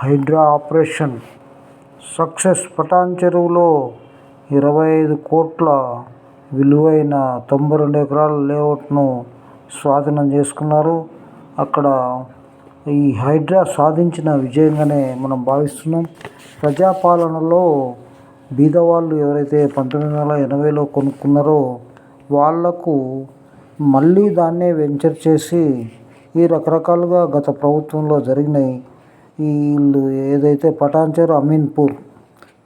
Hydraa operation success. Patan చెరువులో 25 కోట్ల విలువైన 92 ఎకరాల లేఅవుట్ను స్వాధీనం చేసుకున్నారు. అక్కడ ఈ హైడ్రా సాధించిన విజయంగానే మనం భావిస్తున్నాం. ప్రజాపాలనలో బీదవాళ్ళు ఎవరైతే 1980లో కొనుక్కున్నారో వాళ్లకు మళ్ళీ దాన్నే వెంచర్ చేసి ఈ రకరకాలుగా గత ప్రభుత్వంలో జరిగినాయి. వీళ్ళు ఏదైతే పటాన్ చెరు అమీన్పూర్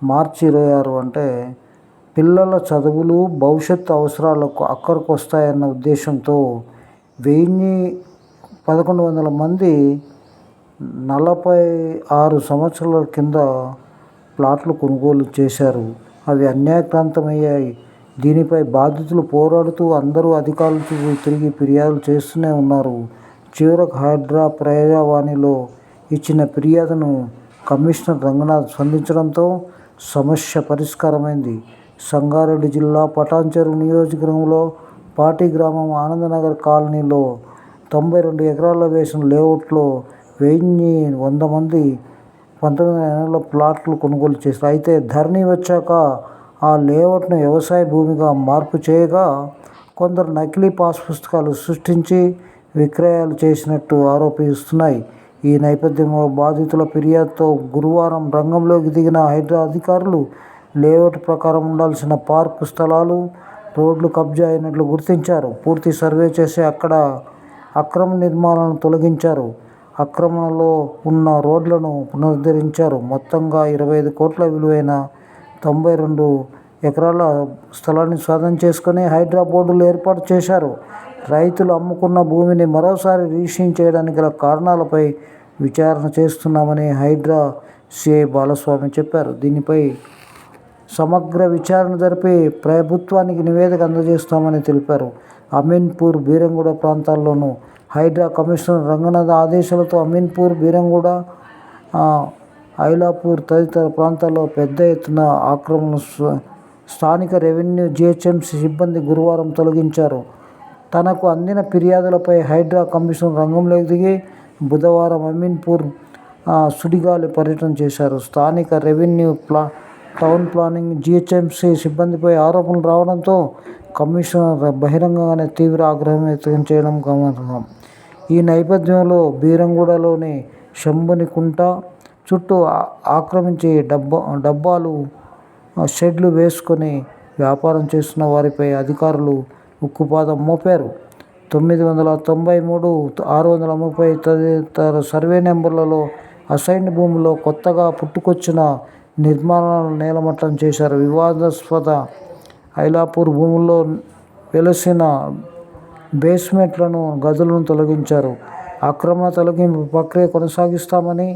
మార్చి 26 అంటే పిల్లల చదువులు భవిష్యత్తు అవసరాలకు అక్కరకు వస్తాయన్న ఉద్దేశంతో 1100 మంది 46 సంవత్సరాల కింద ప్లాట్లు కొనుగోలు చేశారు. అవి అన్యాక్రాంతమయ్యాయి. దీనిపై బాధితులు పోరాడుతూ అందరూ అధికారులు తిరిగి ఫిర్యాదులు చేస్తూనే ఉన్నారు. చివరకు హైడ్రా ప్రజావాణిలో ఇచ్చిన ఫిర్యాదును కమిషనర్ రంగనాథ్ స్పందించడంతో సమస్య పరిష్కారమైంది. సంగారెడ్డి జిల్లా పటాన్ చెరు నియోజకవర్గంలో పాటి గ్రామం ఆనందనగర్ కాలనీలో 92 ఎకరాల్లో వేసిన లేఅవుట్లో 1100 మంది 1980లో ప్లాట్లు కొనుగోలు చేశారు. అయితే ధరణి వచ్చాక ఆ లేఅవుట్ను వ్యవసాయ భూమిగా మార్పు చేయగా కొందరు నకిలీ పాస్ పుస్తకాలు సృష్టించి విక్రయాలు చేసినట్టు ఆరోపిస్తున్నాయి. ఈ నేపథ్యంలో బాధితుల ఫిర్యాదుతో గురువారం రంగంలోకి దిగిన హైడ్రా అధికారులు లేఅవుట్ ప్రకారం ఉండాల్సిన పార్కు స్థలాలు, రోడ్లు కబ్జా అయినట్లు గుర్తించారు. పూర్తి సర్వే చేసి అక్కడ అక్రమ నిర్మాణాలను తొలగించారు. ఆక్రమణలో ఉన్న రోడ్లను పునరుద్ధరించారు. మొత్తంగా 25 కోట్ల విలువైన 92 ఎకరాల స్థలాన్ని స్వాధీనం చేసుకుని హైడ్రా బోర్డులు ఏర్పాటు చేశారు. రైతులు అమ్ముకున్న భూమిని మరోసారి రిజిస్ట్రేషన్ చేయడానికి గల కారణాలపై విచారణ చేస్తున్నామని హైడ్రా సిఐ బాలస్వామి చెప్పారు. దీనిపై సమగ్ర విచారణ జరిపి ప్రభుత్వానికి నివేదిక అందజేస్తామని తెలిపారు. అమీన్పూర్, బీరంగూడ ప్రాంతాల్లోనూ హైడ్రా కమిషనర్ రంగనాథ్ ఆదేశాలతో అమీన్పూర్, బీరంగూడ, ఐలాపూర్ తదితర ప్రాంతాల్లో పెద్ద ఎత్తున ఆక్రమణలు స్థానిక రెవెన్యూ, జీహెచ్ఎంసీ సిబ్బంది గురువారం తొలగించారు. తనకు అందిన ఫిర్యాదులపై హైడ్రా కమిషనర్ రంగంలోకి దిగి బుధవారం అమీన్పూర్, సుడిగాలి పర్యటన చేశారు. స్థానిక రెవెన్యూ, టౌన్ ప్లానింగ్, జీహెచ్ఎంసీ సిబ్బందిపై ఆరోపణలు రావడంతో కమిషనర్ బహిరంగంగానే తీవ్ర ఆగ్రహం వ్యక్తం చేయడం గమనార్హం. ఈ నేపథ్యంలో బీరంగూడలోని శంభునికుంట చుట్టూ ఆక్రమించి డబ్బాలు, షెడ్లు వేసుకొని వ్యాపారం చేస్తున్న వారిపై అధికారులు ఉక్కుపాదం మోపారు. 993, 630 తదితర సర్వే నెంబర్లలో అసైన్డ్ భూముల్లో కొత్తగా పుట్టుకొచ్చిన నిర్మాణాలను నేలమట్టం చేశారు. వివాదాస్పద ఐలాపూర్ భూముల్లో వెలసిన బేస్మెంట్లను, గదులను తొలగించారు. ఆక్రమణ తొలగింపు ప్రక్రియ కొనసాగిస్తామని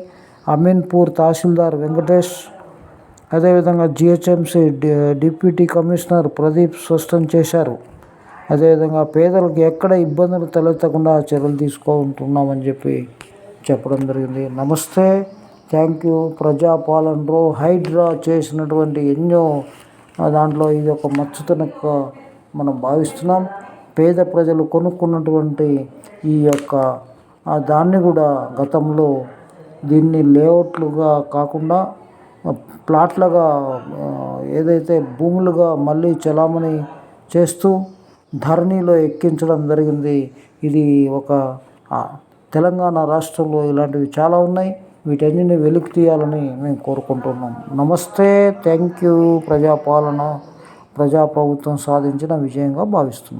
అమీన్పూర్ తహసీల్దార్ వెంకటేష్, అదేవిధంగా జీహెచ్ఎంసీ డిప్యూటీ కమిషనర్ ప్రదీప్ స్పష్టం చేశారు. అదేవిధంగా పేదలకు ఎక్కడ ఇబ్బందులు తలెత్తకుండా చర్యలు తీసుకుంటున్నామని చెప్పడం జరిగింది. నమస్తే, థ్యాంక్ యూ. ప్రజాపాలనలో హైడ్రా చేసినటువంటి ఎన్నో దాంట్లో ఇది ఒక మచ్చుతునగా మనం భావిస్తున్నాం. పేద ప్రజలు కొనుక్కున్నటువంటి ఈ యొక్క దాన్ని కూడా గతంలో దీన్ని లేఅవుట్లుగా కాకుండా ప్లాట్లుగా ఏదైతే భూములుగా మళ్ళీ చలామణి చేస్తూ ధరణిలో ఎక్కించడం జరిగింది. ఇది ఒక తెలంగాణ రాష్ట్రంలో ఇలాంటివి చాలా ఉన్నాయి. వీటన్నిటిని వెలికి తీయాలని మేము కోరుకుంటున్నాం. నమస్తే, థ్యాంక్ యూ. ప్రజాపాలన, ప్రజాప్రభుత్వం సాధించిన విజయంగా భావిస్తున్నాం.